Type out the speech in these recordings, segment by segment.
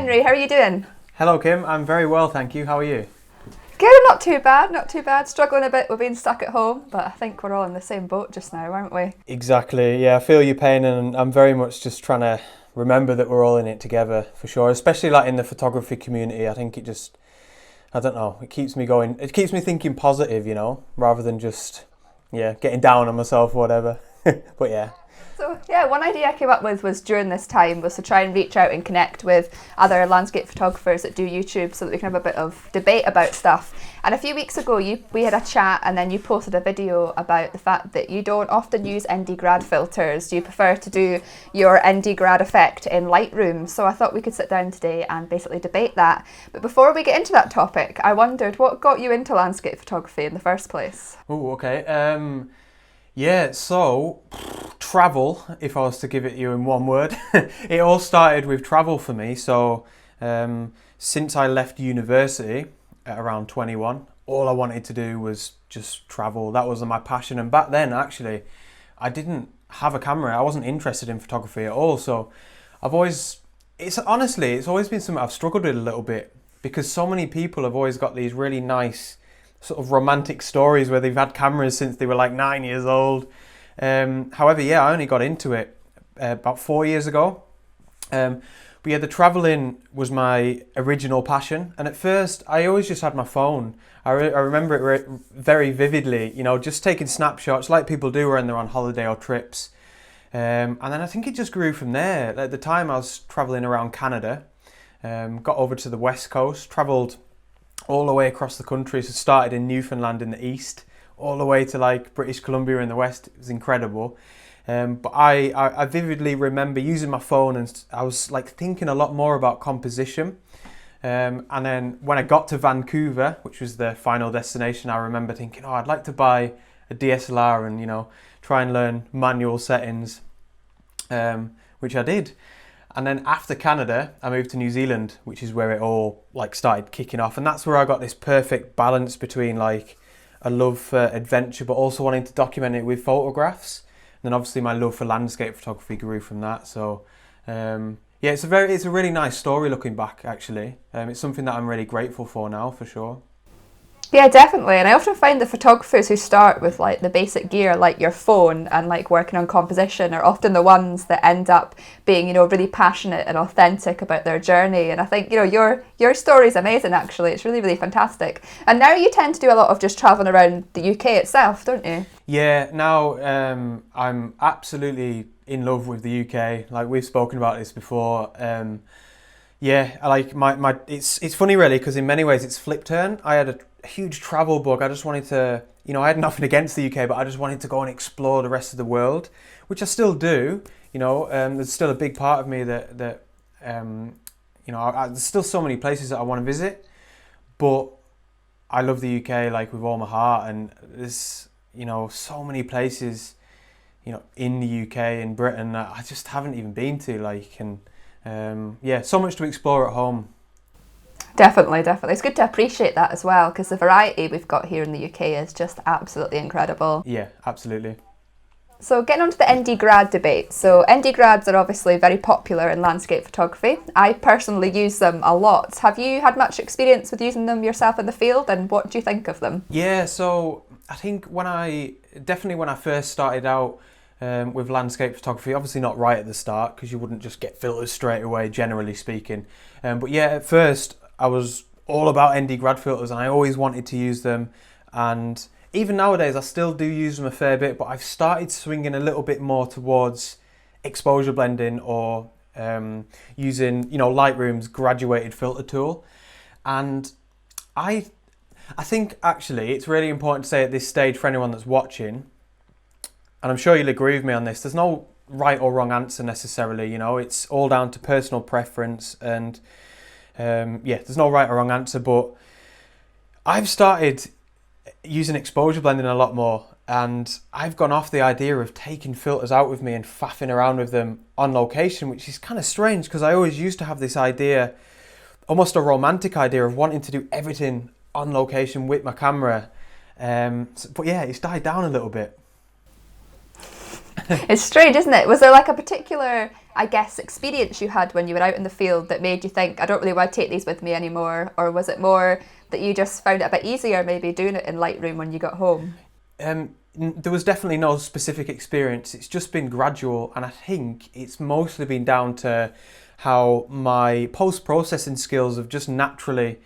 Henry, how are you doing? Hello Kim, I'm very well, thank you. How are you? Good, not too bad, not too bad. Struggling a bit with being stuck at home, but I think we're all in the same boat just now, aren't we? Exactly, yeah, I feel your pain and I'm very much just trying to remember that we're all in it together for sure, especially like in the photography community. I think it just, I don't know, it keeps me going, it keeps me thinking positive, you know, rather than just, getting down on myself or whatever. But yeah. So yeah, one idea I came up with was during this time was to try and reach out and connect with other landscape photographers that do YouTube so that we can have a bit of debate about stuff. And a few weeks ago we had a chat and then you posted a video about the fact that you don't often use ND Grad filters. You prefer to do your ND Grad effect in Lightroom. So I thought we could sit down today and basically debate that. But before we get into that topic, I wondered what got you into landscape photography in the first place? Oh, okay. So travel, if I was to give it you in one word, it all started with travel for me. So since I left university at around 21, all I wanted to do was just travel. That was my passion. And back then, actually, I didn't have a camera. I wasn't interested in photography at all. So it's always been something I've struggled with a little bit because so many people have always got these really nice sort of romantic stories where they've had cameras since they were like 9 years old. However, I only got into it about 4 years ago. But yeah, the travelling was my original passion. And at first, I always just had my phone. I remember it very vividly, you know, just taking snapshots like people do when they're on holiday or trips. And then I think it just grew from there. At the time, I was travelling around Canada, got over to the West Coast, travelled all the way across the country. So started in Newfoundland in the east, all the way to like British Columbia in the west. It was incredible. But I vividly remember using my phone and I was like thinking a lot more about composition. And then when I got to Vancouver, which was the final destination, I remember thinking, I'd like to buy a DSLR and, you know, try and learn manual settings, which I did. And then after Canada, I moved to New Zealand, which is where it all like started kicking off. And that's where I got this perfect balance between like a love for adventure, but also wanting to document it with photographs. And then obviously my love for landscape photography grew from that. So it's a really nice story looking back, actually. It's something that I'm really grateful for now, for sure. Yeah, definitely. And I often find the photographers who start with like the basic gear, like your phone and like working on composition, are often the ones that end up being, you know, really passionate and authentic about their journey. And I think, you know, your story is amazing, actually. It's really, really fantastic. And now you tend to do a lot of just traveling around the UK itself, don't you? Yeah, now I'm absolutely in love with the UK. Like we've spoken about this before. I like my it's funny really because in many ways it's flip turn. I had a huge travel bug. I just wanted to, you know, I had nothing against the UK, but I just wanted to go and explore the rest of the world, which I still do. You know, there's still a big part of me that there's still so many places that I want to visit, but I love the UK like with all my heart, and there's, you know, so many places, you know, in the UK and Britain that I just haven't even been to, like, and so much to explore at home. Definitely. It's good to appreciate that as well, because the variety we've got here in the UK is just absolutely incredible. Yeah, absolutely. So getting on to the ND Grad debate. So ND Grads are obviously very popular in landscape photography. I personally use them a lot. Have you had much experience with using them yourself in the field, and what do you think of them? Yeah, so I think when I first started out with landscape photography, obviously not right at the start because you wouldn't just get filters straight away, generally speaking. But yeah, at first I was all about ND Grad filters and I always wanted to use them, and even nowadays I still do use them a fair bit, but I've started swinging a little bit more towards exposure blending or using, you know, Lightroom's graduated filter tool. And I think actually it's really important to say at this stage for anyone that's watching, and I'm sure you'll agree with me on this, there's no right or wrong answer necessarily, you know, it's all down to personal preference, and there's no right or wrong answer, but I've started using exposure blending a lot more, and I've gone off the idea of taking filters out with me and faffing around with them on location, which is kind of strange because I always used to have this idea, almost a romantic idea of wanting to do everything on location with my camera, but yeah, it's died down a little bit. It's strange, isn't it? Was there like a particular, I guess, experience you had when you were out in the field that made you think, I don't really want to take these with me anymore? Or was it more that you just found it a bit easier maybe doing it in Lightroom when you got home? There was definitely no specific experience. It's just been gradual, and I think it's mostly been down to how my post-processing skills have just naturally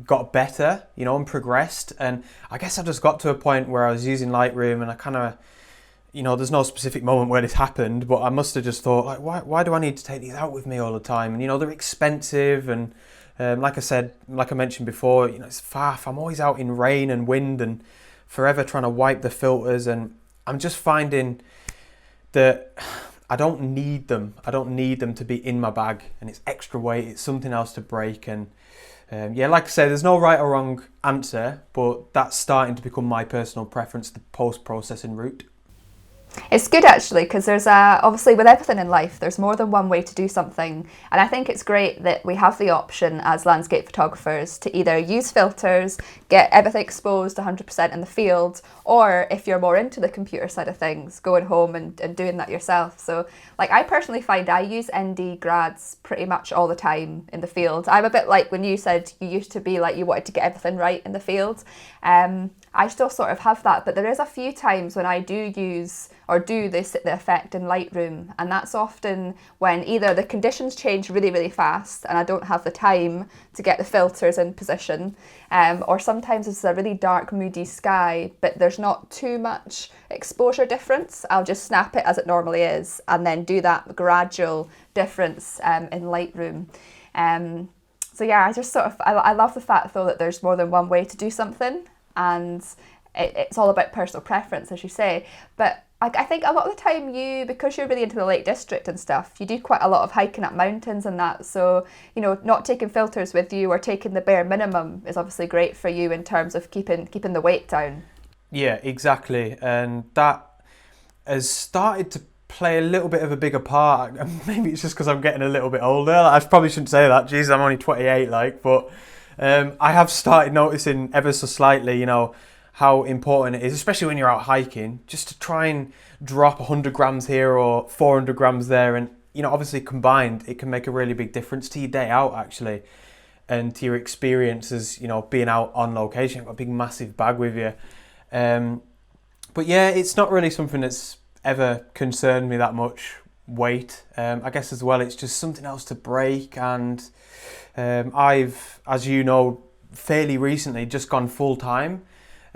got better, and progressed. And I guess I just got to a point where I was using Lightroom, and I kind of, there's no specific moment where this happened, but I must have just thought, like, why do I need to take these out with me all the time? And they're expensive, and like I mentioned before, it's faff. I'm always out in rain and wind and forever trying to wipe the filters, and I'm just finding that I don't need them. I don't need them to be in my bag, and it's extra weight. It's something else to break, and like I say, there's no right or wrong answer, but that's starting to become my personal preference, the post-processing route. It's good actually, because there's obviously with everything in life there's more than one way to do something, and I think it's great that we have the option as landscape photographers to either use filters, get everything exposed 100% in the field, or if you're more into the computer side of things, going home and doing that yourself. So like I personally find I use ND Grads pretty much all the time in the field. I'm a bit like when you said you used to be like you wanted to get everything right in the field. I still sort of have that, but there is a few times when I do use or do the effect in Lightroom, and that's often when either the conditions change really, really fast and I don't have the time to get the filters in position, or sometimes it's a really dark, moody sky, but there's not too much exposure difference. I'll just snap it as it normally is and then do that gradual difference in Lightroom. So yeah, I just sort of, I love the fact though that there's more than one way to do something, and it's all about personal preference, as you say. But I think a lot of the time because you're really into the Lake District and stuff, you do quite a lot of hiking up mountains and that. So, not taking filters with you or taking the bare minimum is obviously great for you in terms of keeping the weight down. Yeah, exactly. And that has started to play a little bit of a bigger part. Maybe it's just because I'm getting a little bit older. I probably shouldn't say that. Jeez, I'm only 28, but I have started noticing ever so slightly, how important it is, especially when you're out hiking, just to try and drop 100 grams here or 400 grams there. And, obviously combined, it can make a really big difference to your day out, actually, and to your experiences, being out on location. You've got a big, massive bag with you. But yeah, it's not really something that's ever concerned me that much, weight. I guess as well, it's just something else to break. And I've, as you know, fairly recently just gone full time.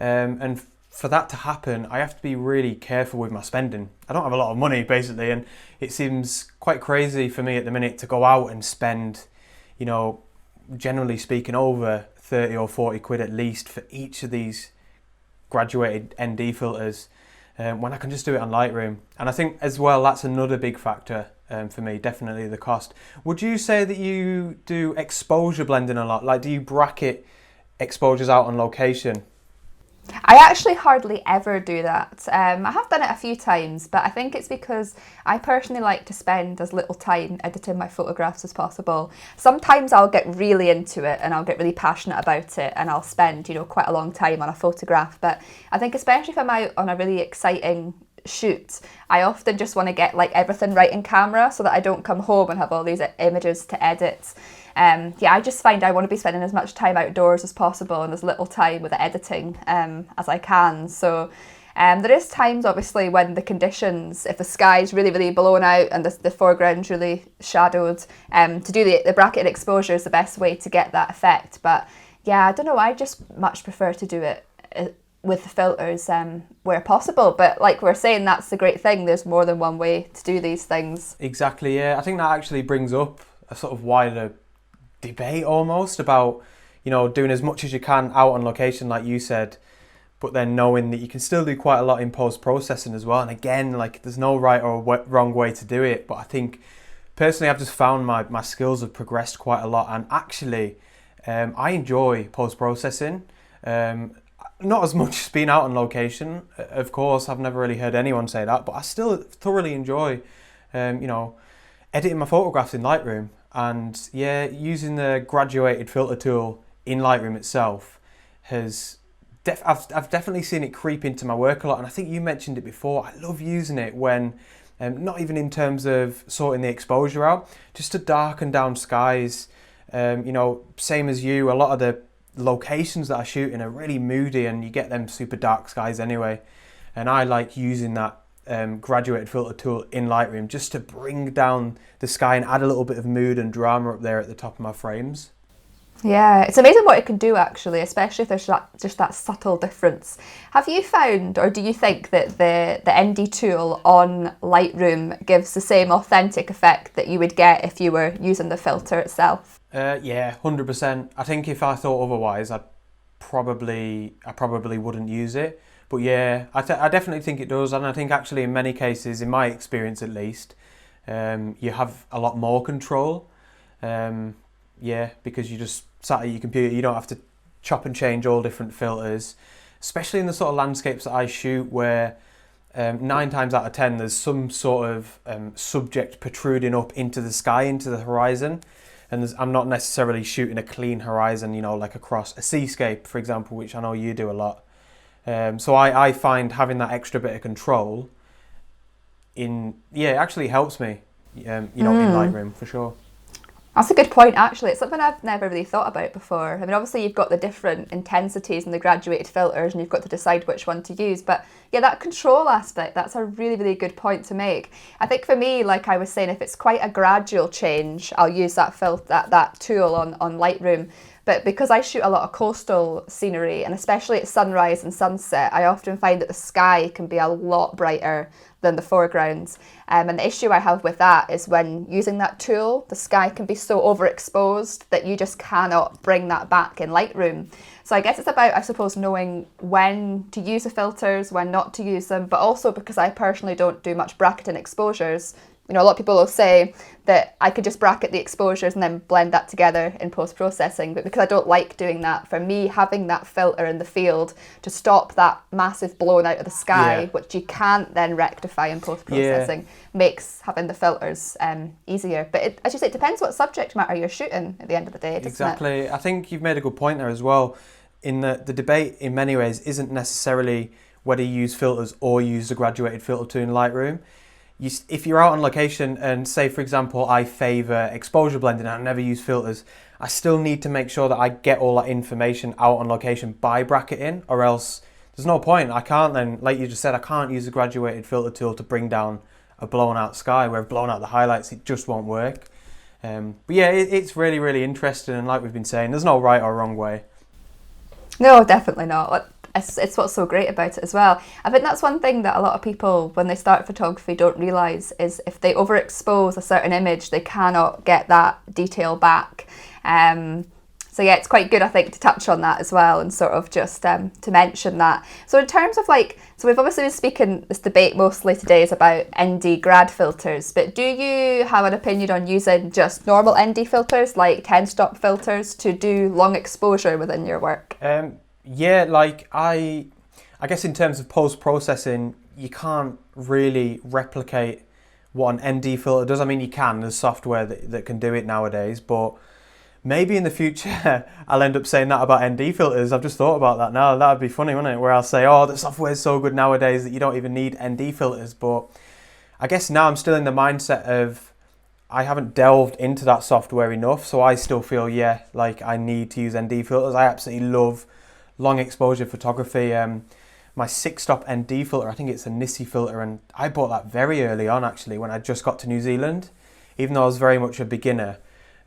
And for that to happen, I have to be really careful with my spending. I don't have a lot of money, basically, and it seems quite crazy for me at the minute to go out and spend, generally speaking, over 30 or 40 quid at least for each of these graduated ND filters, when I can just do it on Lightroom. And I think as well, that's another big factor for me, definitely the cost. Would you say that you do exposure blending a lot? Like, do you bracket exposures out on location? I actually hardly ever do that. I have done it a few times, but I think it's because I personally like to spend as little time editing my photographs as possible. Sometimes I'll get really into it and I'll get really passionate about it and I'll spend, quite a long time on a photograph. But I think especially if I'm out on a really exciting shoot, I often just want to get like everything right in camera so that I don't come home and have all these images to edit. I just find I want to be spending as much time outdoors as possible and as little time with the editing as I can. So there is times obviously when the conditions, if the sky's really, really blown out and the foreground's really shadowed, to do the bracketed exposure is the best way to get that effect. But yeah, I don't know, I just much prefer to do it with the filters where possible. But like we're saying, that's the great thing, there's more than one way to do these things. Exactly, yeah. I think that actually brings up a sort of wider debate almost about, doing as much as you can out on location, like you said, but then knowing that you can still do quite a lot in post-processing as well. And again, like, there's no right or wrong way to do it, but I think personally I've just found my skills have progressed quite a lot, and actually I enjoy post-processing. Not as much as being out on location, of course. I've never really heard anyone say that, but I still thoroughly enjoy editing my photographs in Lightroom. And yeah, using the graduated filter tool in Lightroom itself has I've definitely seen it creep into my work a lot, and I think you mentioned it before. I love using it when, not even in terms of sorting the exposure out, just to darken down skies. Same as you, a lot of the locations that I shoot in are really moody, and you get them super dark skies anyway. And I like using that graduated filter tool in Lightroom just to bring down the sky and add a little bit of mood and drama up there at the top of my frames. Yeah, it's amazing what it can do actually, especially if there's just that subtle difference. Have you found, or do you think that the ND tool on Lightroom gives the same authentic effect that you would get if you were using the filter itself? Yeah, 100%. I think if I thought otherwise, I probably wouldn't use it. But yeah, I definitely think it does, and I think actually in many cases, in my experience at least, you have a lot more control. Because you just sat at your computer, you don't have to chop and change all different filters, especially in the sort of landscapes that I shoot where 9 times out of 10 there's some sort of subject protruding up into the sky, into the horizon, and I'm not necessarily shooting a clean horizon, like across a seascape, for example, which I know you do a lot. So I find having that extra bit of control actually helps me, in Lightroom for sure. That's a good point, actually. It's something I've never really thought about before. I mean, obviously you've got the different intensities and the graduated filters, and you've got to decide which one to use. But yeah, that control aspect, that's a really, really good point to make. I think for me, like I was saying, if it's quite a gradual change, I'll use that that tool on Lightroom. But because I shoot a lot of coastal scenery, and especially at sunrise and sunset, I often find that the sky can be a lot brighter than the foregrounds. And the issue I have with that is when using that tool, the sky can be so overexposed that you just cannot bring that back in Lightroom. So I guess it's about, I suppose, knowing when to use the filters, when not to use them, but also because I personally don't do much bracketing exposures. A lot of people will say that I could just bracket the exposures and then blend that together in post-processing. But because I don't like doing that, for me, having that filter in the field to stop that massive blown out of the sky, which you can't then rectify in post-processing, makes having the filters easier. But as you say, it depends what subject matter you're shooting at the end of the day, doesn't Exactly. it? I think you've made a good point there as well. In the debate, in many ways, isn't necessarily whether you use filters or use the graduated filter tool in Lightroom. If you're out on location and say, for example, I favour exposure blending and I never use filters, I still need to make sure that I get all that information out on location by bracketing, or else there's no point. I can't then, like you just said, I can't use the graduated filter tool to bring down a blown out sky where I've blown out the highlights. It just won't work. But yeah, it's really, really interesting, and like we've been saying, there's no right or wrong way. No, definitely not. It's what's so great about it as well. I think that's one thing that a lot of people, when they start photography, don't realise is if they overexpose a certain image, they cannot get that detail back. So yeah, it's quite good, I think, to touch on that as well, and sort of just to mention that. So in terms of so we've obviously been speaking, this debate mostly today is about ND Grad filters, but do you have an opinion on using just normal ND filters, like 10-stop filters, to do long exposure within your work? Yeah, I guess in terms of post-processing, you can't really replicate what an ND filter does. I mean, you can, there's software that can do it nowadays, but maybe in the future I'll end up saying that about ND filters. I've just thought about that now. That would be funny, wouldn't it? Where I'll say, oh, the software is so good nowadays that you don't even need ND filters. But I guess now I'm still in the mindset of I haven't delved into that software enough, so I still feel, I need to use ND filters. I absolutely love long exposure photography. My 6-stop ND filter, I think it's a Nissi filter, and I bought that very early on actually when I just got to New Zealand. Even though I was very much a beginner,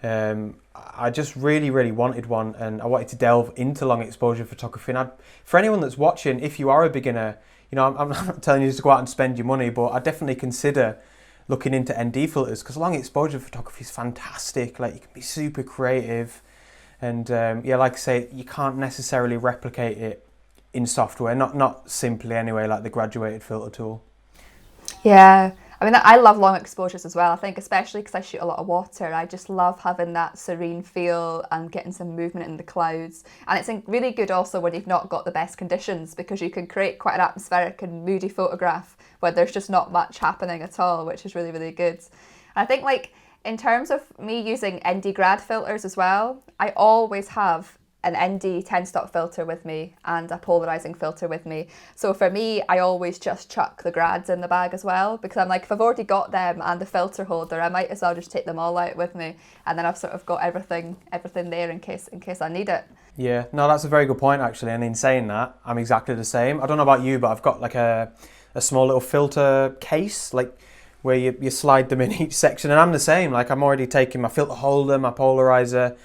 I just really, really wanted one, and I wanted to delve into long exposure photography. And for anyone that's watching, if you are a beginner, I'm not telling you to go out and spend your money, but I definitely consider looking into ND filters, because long exposure photography is fantastic. Like, you can be super creative. And like I say, you can't necessarily replicate it in software, not simply anyway, like the graduated filter tool. Yeah, I mean, I love long exposures as well. I think especially because I shoot a lot of water, I just love having that serene feel and getting some movement in the clouds. And it's really good also when you've not got the best conditions, because you can create quite an atmospheric and moody photograph where there's just not much happening at all, which is really, really good. And I think in terms of me using ND Grad filters as well, I always have an ND 10 stop filter with me and a polarizing filter with me. So for me, I always just chuck the grads in the bag as well, because I'm like, if I've already got them and the filter holder, I might as well just take them all out with me, and then I've sort of got everything there in case I need it. Yeah, no, that's a very good point actually. And in saying that, I'm exactly the same. I don't know about you, but I've got like a small little filter case, like where you slide them in each section, and I'm the same. Like I'm already taking my filter holder, my polarizer,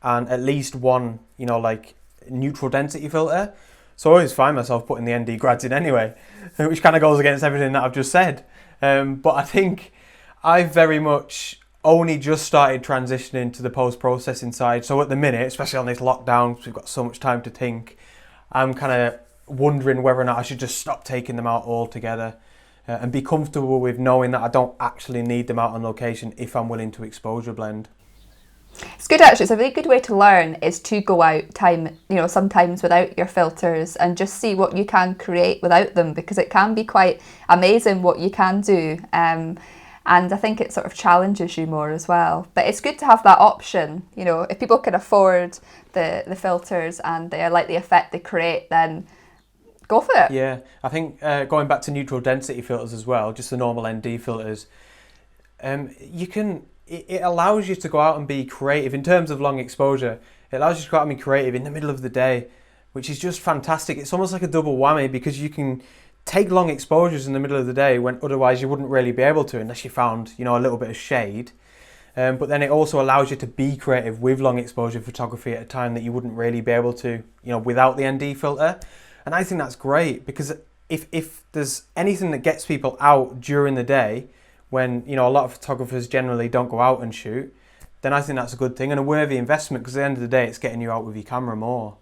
and at least one, like neutral density filter. So I always find myself putting the ND Grads in anyway, which kind of goes against everything that I've just said. But I think I've very much only just started transitioning to the post-processing side. So at the minute, especially on this lockdown, because we've got so much time to think, I'm kind of wondering whether or not I should just stop taking them out altogether and be comfortable with knowing that I don't actually need them out on location if I'm willing to exposure blend. It's good actually. It's a really good way to learn is to go out sometimes without your filters and just see what you can create without them, because it can be quite amazing what you can do. And I think it sort of challenges you more as well. But it's good to have that option. If people can afford the filters and they like the effect they create, then go for it. Yeah, I think going back to neutral density filters as well, just the normal ND filters, it allows you to go out and be creative in terms of long exposure. It allows you to go out and be creative in the middle of the day, which is just fantastic. It's almost like a double whammy, because you can take long exposures in the middle of the day when otherwise you wouldn't really be able to unless you found, a little bit of shade. But then it also allows you to be creative with long exposure photography at a time that you wouldn't really be able to, without the ND filter. And I think that's great, because if there's anything that gets people out during the day, when a lot of photographers generally don't go out and shoot, then I think that's a good thing and a worthy investment, because at the end of the day it's getting you out with your camera more.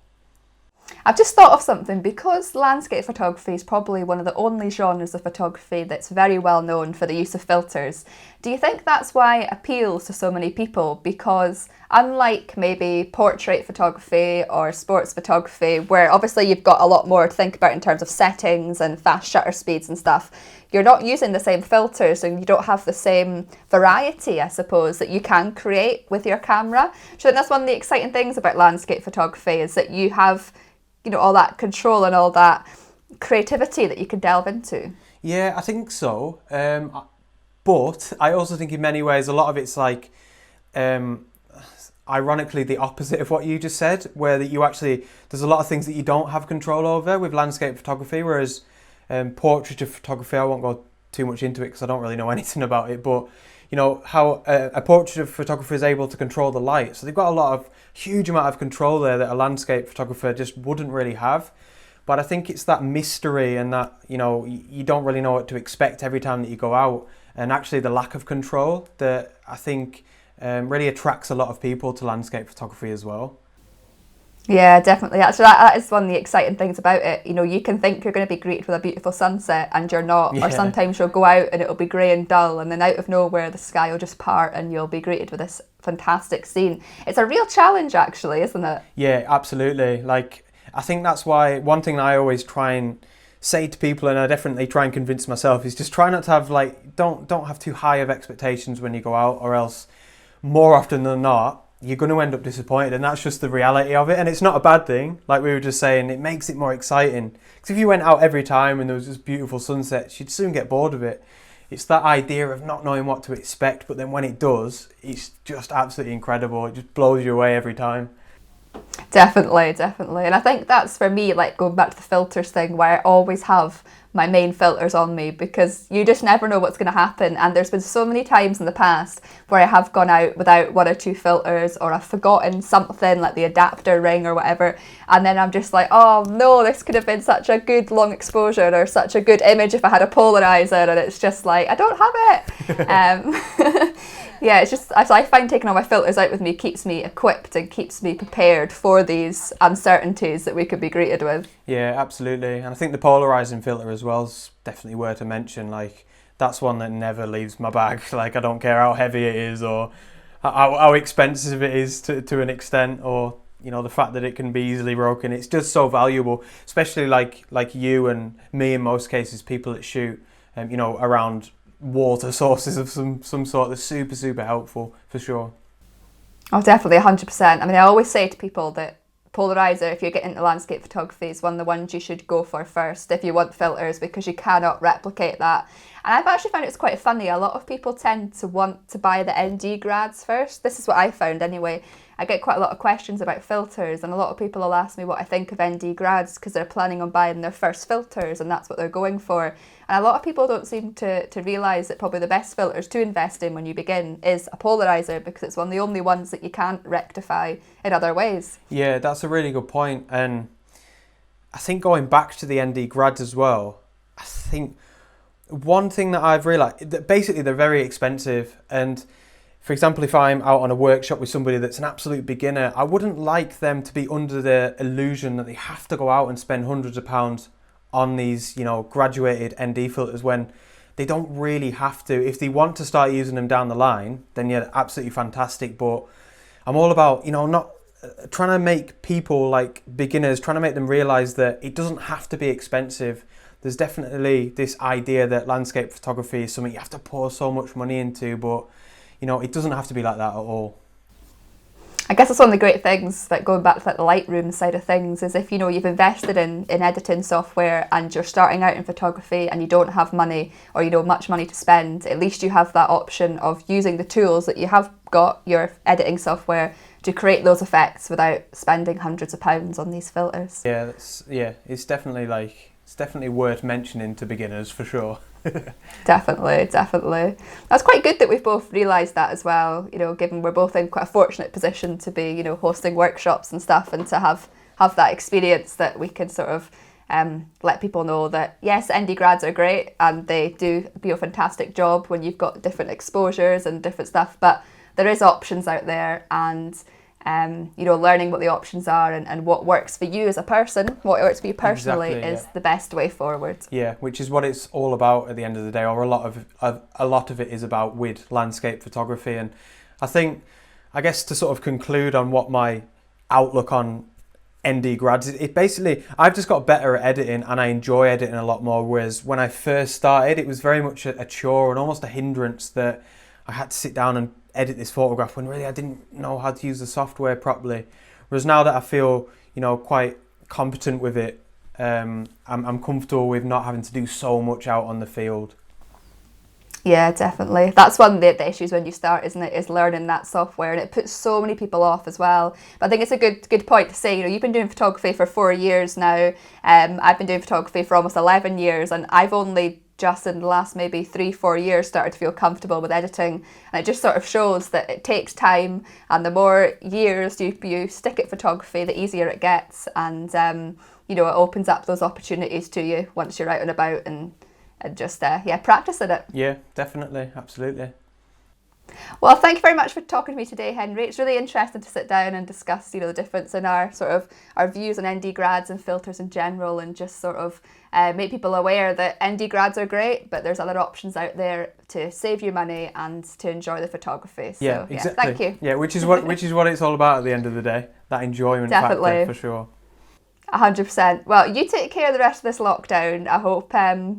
I've just thought of something, because landscape photography is probably one of the only genres of photography that's very well known for the use of filters. Do you think that's why it appeals to so many people? Because unlike maybe portrait photography or sports photography, where obviously you've got a lot more to think about in terms of settings and fast shutter speeds and stuff, you're not using the same filters and you don't have the same variety, I suppose, that you can create with your camera. So that's one of the exciting things about landscape photography, is that you have all that control and all that creativity that you can delve into. Yeah, I think so. But I also think in many ways a lot of it's like, ironically, the opposite of what you just said, where that there's a lot of things that you don't have control over with landscape photography, whereas portrait photography, I won't go too much into it because I don't really know anything about it, but how a portrait photographer is able to control the light. So they've got huge amount of control there that a landscape photographer just wouldn't really have. But I think it's that mystery and that, you don't really know what to expect every time that you go out. And actually the lack of control that I think really attracts a lot of people to landscape photography as well. Yeah, definitely. Actually, that is one of the exciting things about it. You can think you're going to be greeted with a beautiful sunset and you're not. Yeah. Or sometimes you'll go out and it'll be grey and dull, and then out of nowhere the sky will just part and you'll be greeted with this fantastic scene. It's a real challenge actually, isn't it? Yeah, absolutely. I think that's why one thing I always try and say to people, and I definitely try and convince myself, is just try not to have don't have too high of expectations when you go out, or else more often than not you're going to end up disappointed, and that's just the reality of it. And it's not a bad thing, like we were just saying, it makes it more exciting, because if you went out every time and there was just beautiful sunsets, you'd soon get bored of it. It's that idea of not knowing what to expect, but then when it does, it's just absolutely incredible. It just blows you away every time. Definitely. And I think that's for me, going back to the filters thing, where I always have my main filters on me, because you just never know what's going to happen. And there's been so many times in the past where I have gone out without one or two filters, or I've forgotten something like the adapter ring or whatever, and then I'm just like, oh no, this could have been such a good long exposure or such a good image if I had a polarizer, and it's just like I don't have it. Yeah, it's just, I find taking all my filters out with me keeps me equipped and keeps me prepared for these uncertainties that we could be greeted with. Yeah, absolutely. And I think the polarizing filter as well is definitely worth a mention. That's one that never leaves my bag. I don't care how heavy it is or how expensive it is to an extent, or the fact that it can be easily broken. It's just so valuable, especially like you and me in most cases, people that shoot around water sources of some sort. That's super, super helpful for sure. Oh, definitely, 100%. I always say to people that polarizer, if you're getting into landscape photography, is one of the ones you should go for first if you want filters, because you cannot replicate that. And I've actually found it's quite funny. A lot of people tend to want to buy the ND Grads first. This is what I found anyway. I get quite a lot of questions about filters, and a lot of people will ask me what I think of ND Grads because they're planning on buying their first filters and that's what they're going for. And a lot of people don't seem to realise that probably the best filters to invest in when you begin is a polarizer, because it's one of the only ones that you can't rectify in other ways. Yeah, that's a really good point. And I think going back to the ND Grads as well, I think one thing that I've realised, that basically they're very expensive. And for example, if I'm out on a workshop with somebody that's an absolute beginner, I wouldn't like them to be under the illusion that they have to go out and spend hundreds of pounds on these, you know, graduated ND filters when they don't really have to. If they want to start using them down the line, then yeah, absolutely fantastic. But I'm all about, you know, not trying to make people like beginners, trying to make them realise that it doesn't have to be expensive. There's definitely this idea that landscape photography is something you have to pour so much money into, but you know, it doesn't have to be like that at all. I guess that's one of the great things, like going back to like the Lightroom side of things, is if you know you've invested in editing software and you're starting out in photography and you don't have money, or you know much money to spend, at least you have that option of using the tools that you have got, your editing software, to create those effects without spending hundreds of pounds on these filters. Yeah, it's definitely worth mentioning to beginners for sure. Definitely. That's quite good that we've both realised that as well, you know, given we're both in quite a fortunate position to be, you know, hosting workshops and stuff, and to have that experience that we can sort of let people know that yes, ND Grads are great and they do a fantastic job when you've got different exposures and different stuff, but there is options out there, and you know, learning what the options are and what works for you as a person, what works for you personally, is the best way forward. Yeah, which is what it's all about at the end of the day, or a lot of it is about with landscape photography. And I guess to sort of conclude on what my outlook on ND Grads, it basically, I've just got better at editing and I enjoy editing a lot more, whereas when I first started it was very much a chore and almost a hindrance that I had to sit down and edit this photograph when really I didn't know how to use the software properly. Whereas now that I feel, you know, quite competent with it, I'm comfortable with not having to do so much out on the field. Yeah, definitely. That's one of the issues when you start, isn't it? Is learning that software, and it puts so many people off as well. But I think it's a good point to say, you know, you've been doing photography for 4 years now. I've been doing photography for almost 11 years, and I've only just in the last maybe 3-4 years started to feel comfortable with editing, and it just sort of shows that it takes time, and the more years you stick at photography, the easier it gets, and you know, it opens up those opportunities to you once you're out and about and just practicing it. Yeah, definitely, absolutely. Well, thank you very much for talking to me today, Henry. It's really interesting to sit down and discuss, you know, the difference in our views on ND Grads and filters in general, and just sort of make people aware that ND Grads are great, but there's other options out there to save you money and to enjoy the photography. So, yeah, exactly. Thank you. Yeah, which is what it's all about at the end of the day. That enjoyment factor, for sure. 100%. Well, you take care of the rest of this lockdown. I hope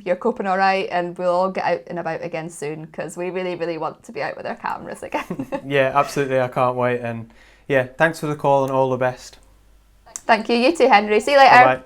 you're coping all right, and we'll all get out and about again soon, because we really, really want to be out with our cameras again. Yeah, absolutely. I can't wait. And yeah, thanks for the call and all the best. Thank you. You too, Henry. See you later. Bye-bye.